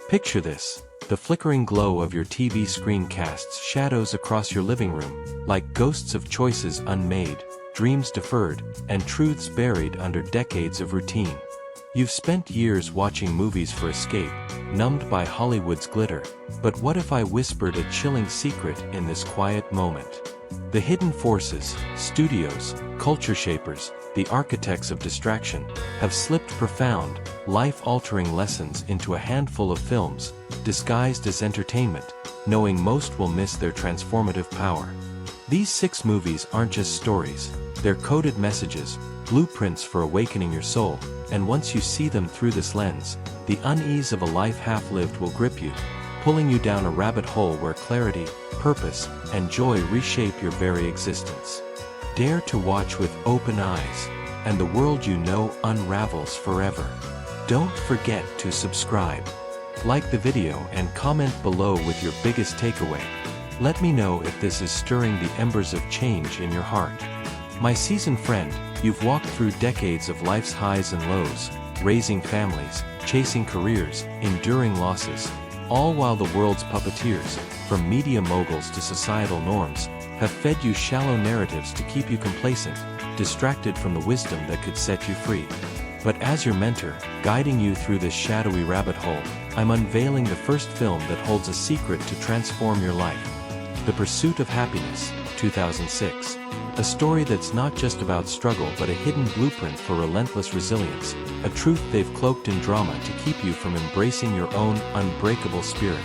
Picture this. The flickering glow of your TV screen casts shadows across your living room, like ghosts of choices unmade, dreams deferred, and truths buried under decades of routine. You've spent years watching movies for escape, numbed by Hollywood's glitter, but what if I whispered a chilling secret in this quiet moment? The hidden forces, studios, culture shapers, the architects of distraction, have slipped profound, life-altering lessons into a handful of films, disguised as entertainment, knowing most will miss their transformative power. These 6 movies aren't just stories, they're coded messages, blueprints for awakening your soul, and once you see them through this lens, the unease of a life half-lived will grip you, pulling you down a rabbit hole where clarity, purpose, and joy reshape your very existence. Dare to watch with open eyes, and the world you know unravels forever. Don't forget to subscribe. Like the video and comment below with your biggest takeaway. Let me know if this is stirring the embers of change in your heart. My seasoned friend, you've walked through decades of life's highs and lows, raising families, chasing careers, enduring losses, all while the world's puppeteers, from media moguls to societal norms, have fed you shallow narratives to keep you complacent, distracted from the wisdom that could set you free. But as your mentor, guiding you through this shadowy rabbit hole, I'm unveiling the first film that holds a secret to transform your life. The Pursuit of Happiness, 2006. A story that's not just about struggle but a hidden blueprint for relentless resilience, a truth they've cloaked in drama to keep you from embracing your own unbreakable spirit.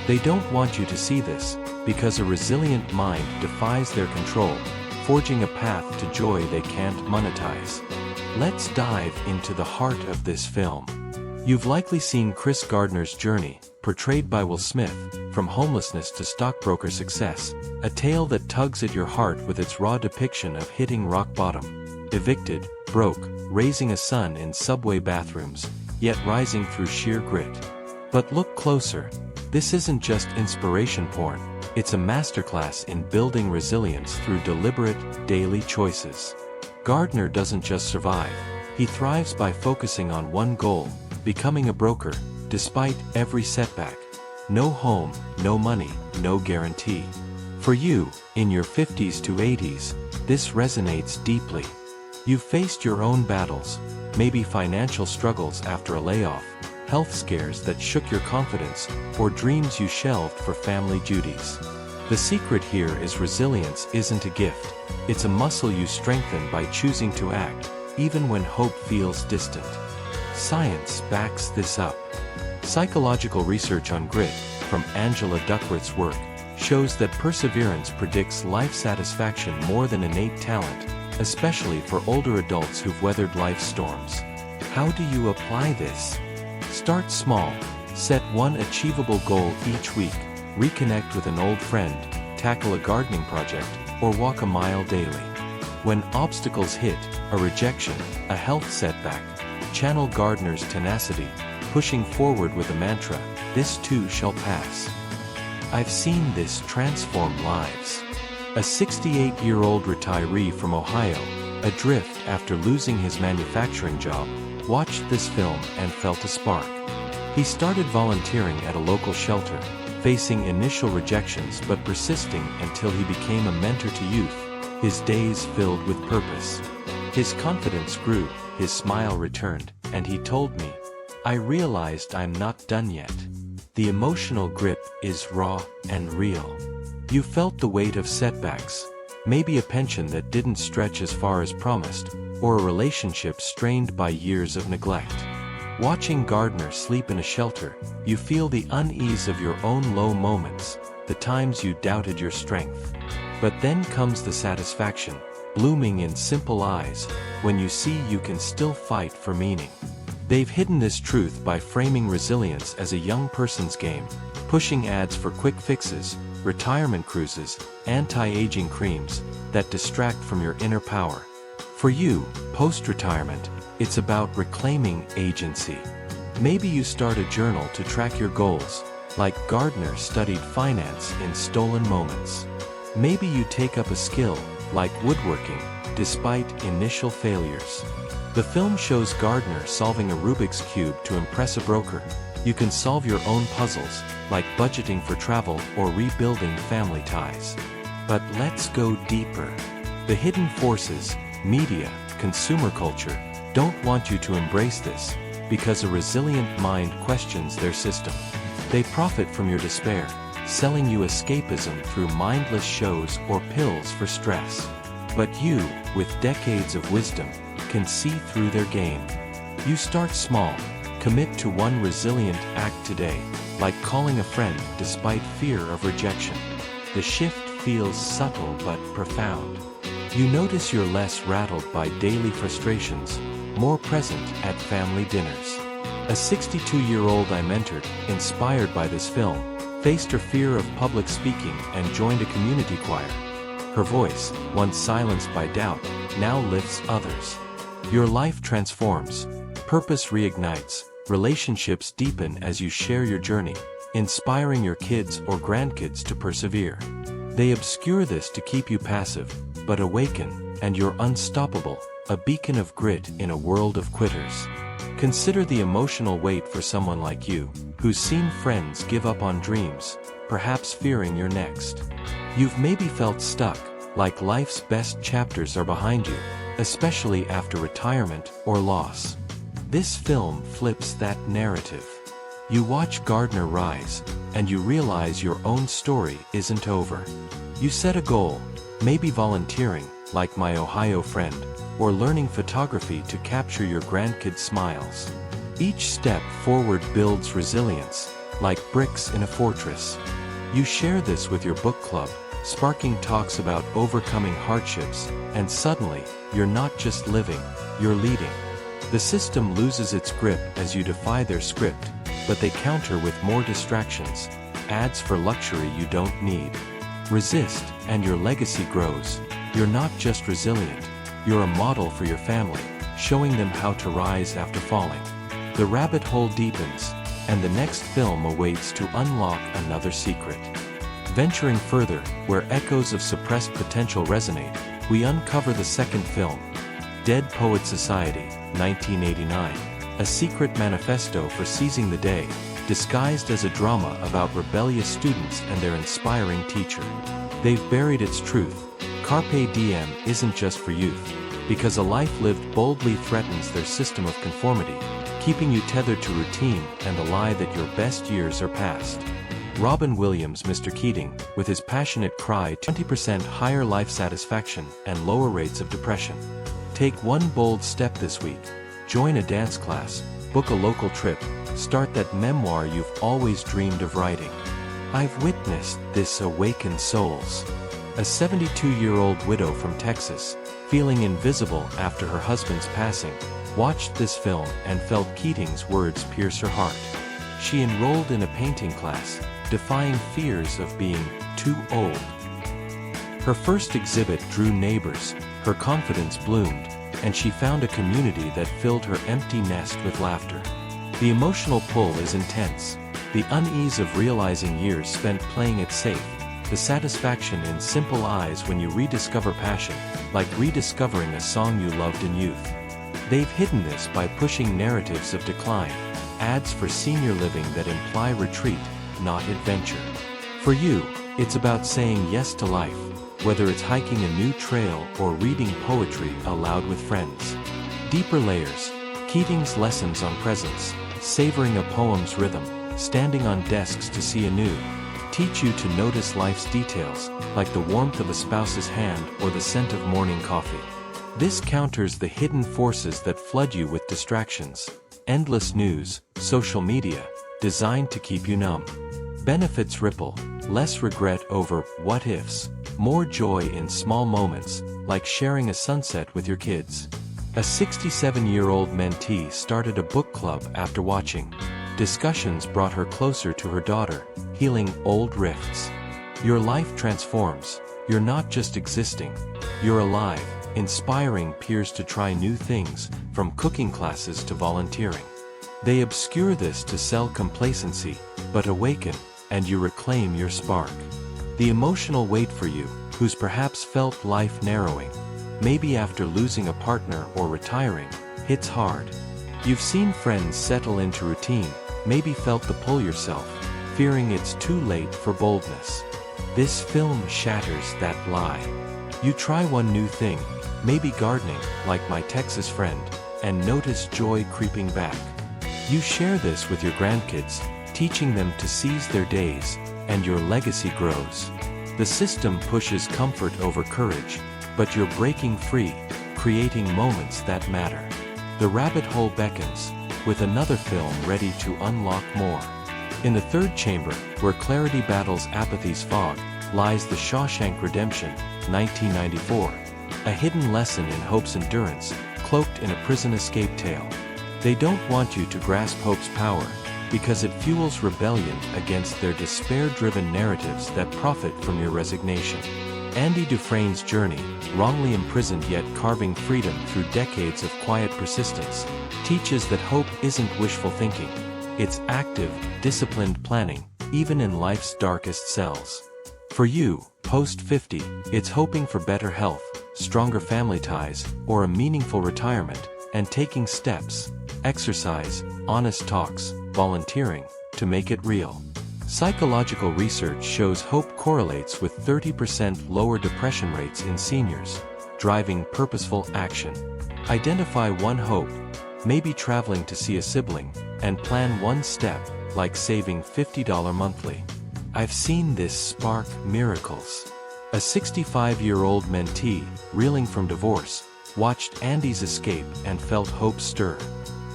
They don't want you to see this, because a resilient mind defies their control, forging a path to joy they can't monetize. Let's dive into the heart of this film. You've likely seen Chris Gardner's journey, portrayed by Will Smith, from homelessness to stockbroker success, a tale that tugs at your heart with its raw depiction of hitting rock bottom. Evicted, broke, raising a son in subway bathrooms, yet rising through sheer grit. But look closer. This isn't just inspiration porn, it's a masterclass in building resilience through deliberate, daily choices. Gardner doesn't just survive, he thrives by focusing on one goal, becoming a broker, despite every setback. No home, no money, no guarantee. For you, in your 50s to 80s, this resonates deeply. You've faced your own battles, maybe financial struggles after a layoff, health scares that shook your confidence, or dreams you shelved for family duties. The secret here is resilience isn't a gift, it's a muscle you strengthen by choosing to act, even when hope feels distant. Science backs this up. Psychological research on grit, from Angela Duckworth's work, shows that perseverance predicts life satisfaction more than innate talent, especially for older adults who've weathered life's storms. How do you apply this? Start small. Set one achievable goal each week, reconnect with an old friend, tackle a gardening project, or walk a mile daily. When obstacles hit, a rejection, a health setback, channel Gardner's tenacity, pushing forward with a mantra, "This too shall pass." I've seen this transform lives. A 68-year-old retiree from Ohio, adrift after losing his manufacturing job, watched this film and felt a spark. He started volunteering at a local shelter, facing initial rejections but persisting until he became a mentor to youth, his days filled with purpose. His confidence grew, his smile returned, and he told me, "I realized I'm not done yet." The emotional grip is raw and real. You felt the weight of setbacks, maybe a pension that didn't stretch as far as promised, or a relationship strained by years of neglect. Watching Gardner sleep in a shelter, you feel the unease of your own low moments, the times you doubted your strength. But then comes the satisfaction, blooming in simple eyes, when you see you can still fight for meaning. They've hidden this truth by framing resilience as a young person's game, pushing ads for quick fixes, retirement cruises, anti-aging creams that distract from your inner power. For you, post-retirement, it's about reclaiming agency. Maybe you start a journal to track your goals, like Gardner studied finance in stolen moments. Maybe you take up a skill, like woodworking, despite initial failures. The film shows Gardner solving a Rubik's Cube to impress a broker, You can solve your own puzzles, like budgeting for travel or rebuilding family ties. But let's go deeper. The hidden forces, media, consumer culture, don't want you to embrace this, because a resilient mind questions their system. They profit from your despair, selling you escapism through mindless shows or pills for stress. But you, with decades of wisdom, can see through their game. You start small, commit to one resilient act today, like calling a friend despite fear of rejection. The shift feels subtle but profound. You notice you're less rattled by daily frustrations, more present at family dinners. A 62-year-old I mentored, inspired by this film, faced her fear of public speaking and joined a community choir. Her voice, once silenced by doubt, now lifts others. Your life transforms, purpose reignites, relationships deepen as you share your journey, inspiring your kids or grandkids to persevere. They obscure this to keep you passive, but awaken, and you're unstoppable, a beacon of grit in a world of quitters. Consider the emotional weight for someone like you, who's seen friends give up on dreams, perhaps fearing you're next. You've maybe felt stuck, like life's best chapters are behind you, especially after retirement or loss. This film flips that narrative. You watch Gardner rise, and you realize your own story isn't over. You set a goal, maybe volunteering, like my Ohio friend, or learning photography to capture your grandkids' smiles. Each step forward builds resilience, like bricks in a fortress. You share this with your book club, sparking talks about overcoming hardships, and suddenly, you're not just living, you're leading. The system loses its grip as you defy their script, but they counter with more distractions, ads for luxury you don't need. Resist, and your legacy grows. You're not just resilient, you're a model for your family, showing them how to rise after falling. The rabbit hole deepens, and the next film awaits to unlock another secret. Venturing further, where echoes of suppressed potential resonate, we uncover the second film, Dead Poet Society, 1989, a secret manifesto for seizing the day, disguised as a drama about rebellious students and their inspiring teacher. They've buried its truth. Carpe diem isn't just for youth, because a life lived boldly threatens their system of conformity, keeping you tethered to routine and the lie that your best years are past. Robin Williams, Mr. Keating, with his passionate cry, 20% higher life satisfaction and lower rates of depression. Take one bold step this week. Join a dance class, book a local trip, start that memoir you've always dreamed of writing. I've witnessed this awaken souls. A 72-year-old widow from Texas, feeling invisible after her husband's passing, watched this film and felt Keating's words pierce her heart. She enrolled in a painting class, defying fears of being too old. Her first exhibit drew neighbors, her confidence bloomed, and she found a community that filled her empty nest with laughter. The emotional pull is intense, the unease of realizing years spent playing it safe, the satisfaction in simple eyes when you rediscover passion, like rediscovering a song you loved in youth. They've hidden this by pushing narratives of decline, ads for senior living that imply retreat, not adventure. For you, it's about saying yes to life, whether it's hiking a new trail or reading poetry aloud with friends. Deeper layers, Keating's lessons on presence, savoring a poem's rhythm, standing on desks to see anew, teach you to notice life's details, like the warmth of a spouse's hand or the scent of morning coffee. This counters the hidden forces that flood you with distractions, endless news, social media, designed to keep you numb. Benefits ripple, less regret over what-ifs, more joy in small moments, like sharing a sunset with your kids. A 67-year-old mentee started a book club after watching. Discussions brought her closer to her daughter, healing old rifts. Your life transforms. You're not just existing, you're alive, inspiring peers to try new things, from cooking classes to volunteering. They obscure this to sell complacency, but awaken, and you reclaim your spark. The emotional weight for you, who's perhaps felt life narrowing, maybe after losing a partner or retiring, hits hard. You've seen friends settle into routine, maybe felt the pull yourself, fearing it's too late for boldness. This film shatters that lie. You try one new thing, maybe gardening, like my Texas friend, and notice joy creeping back. You share this with your grandkids, teaching them to seize their days, and your legacy grows. The system pushes comfort over courage, but you're breaking free, creating moments that matter. The rabbit hole beckons, with another film ready to unlock more. In the third chamber, where clarity battles apathy's fog, lies The Shawshank Redemption, 1994. A hidden lesson in hope's endurance, cloaked in a prison escape tale. They don't want you to grasp hope's power, because it fuels rebellion against their despair-driven narratives that profit from your resignation. Andy Dufresne's journey, wrongly imprisoned yet carving freedom through decades of quiet persistence, teaches that hope isn't wishful thinking. It's active, disciplined planning, even in life's darkest cells. For you, post-50, it's hoping for better health, stronger family ties, or a meaningful retirement, and taking steps, exercise, honest talks, volunteering, to make it real. Psychological research shows hope correlates with 30% lower depression rates in seniors, driving purposeful action. Identify one hope, maybe traveling to see a sibling, and plan one step, like saving $50 monthly. I've seen this spark miracles. A 65-year-old mentee, reeling from divorce, watched Andy's escape and felt hope stir.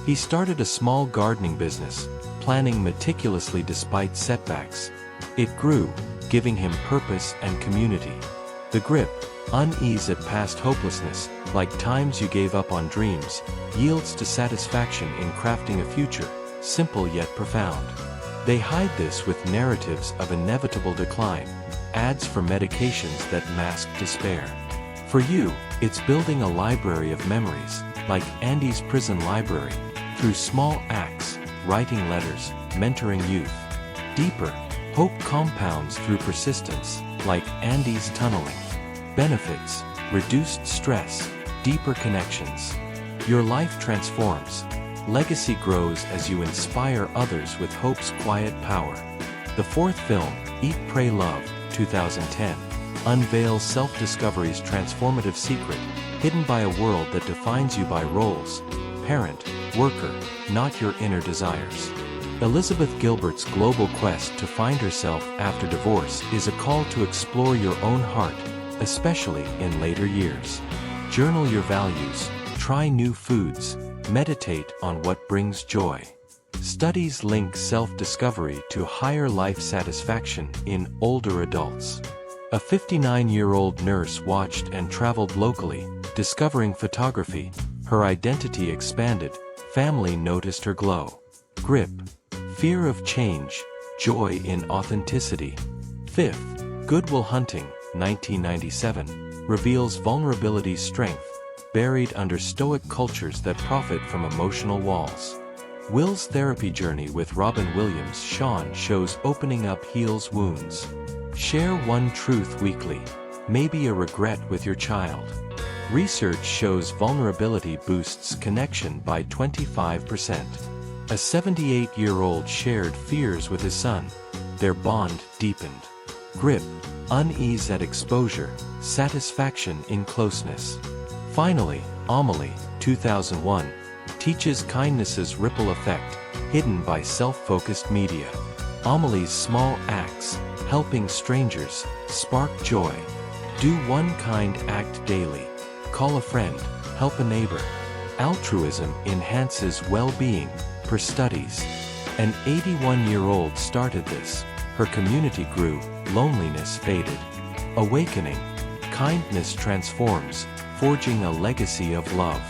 He started a small gardening business, planning meticulously despite setbacks. It grew, giving him purpose and community. The grip, unease at past hopelessness, like times you gave up on dreams, yields to satisfaction in crafting a future, simple yet profound. They hide this with narratives of inevitable decline, ads for medications that mask despair. For you, it's building a library of memories, like Andy's prison library, through small acts, writing letters, mentoring youth. Deeper, hope compounds through persistence, like Andy's tunneling. Benefits, reduced stress, deeper connections. Your life transforms. Legacy grows as you inspire others with hope's quiet power. The fourth film, Eat, Pray, Love, 2010, unveils self-discovery's transformative secret, hidden by a world that defines you by roles, parent, worker, not your inner desires. Elizabeth Gilbert's global quest to find herself after divorce is a call to explore your own heart, especially in later years. Journal your values, try new foods, meditate on what brings joy. Studies link self-discovery to higher life satisfaction in older adults. A 59-year-old nurse watched and traveled locally, discovering photography. Her identity expanded, family noticed her glow. Grip, fear of change, joy in authenticity. Fifth, Good Will Hunting, 1997, reveals vulnerability's strength, buried under stoic cultures that profit from emotional walls. Will's therapy journey with Robin Williams' Sean shows opening up heals wounds. Share one truth weekly, maybe a regret with your child. Research shows vulnerability boosts connection by 25%. A 78-year-old shared fears with his son. Their bond deepened. Grip, unease at exposure, satisfaction in closeness. Finally, Amelie, 2001, teaches kindness's ripple effect, hidden by self-focused media. Amelie's small acts, helping strangers, spark joy. Do one kind act daily. Call a friend, help a neighbor. Altruism enhances well-being, per studies. An 81-year-old started this. Her community grew, loneliness faded. Awakening, kindness transforms, forging a legacy of love.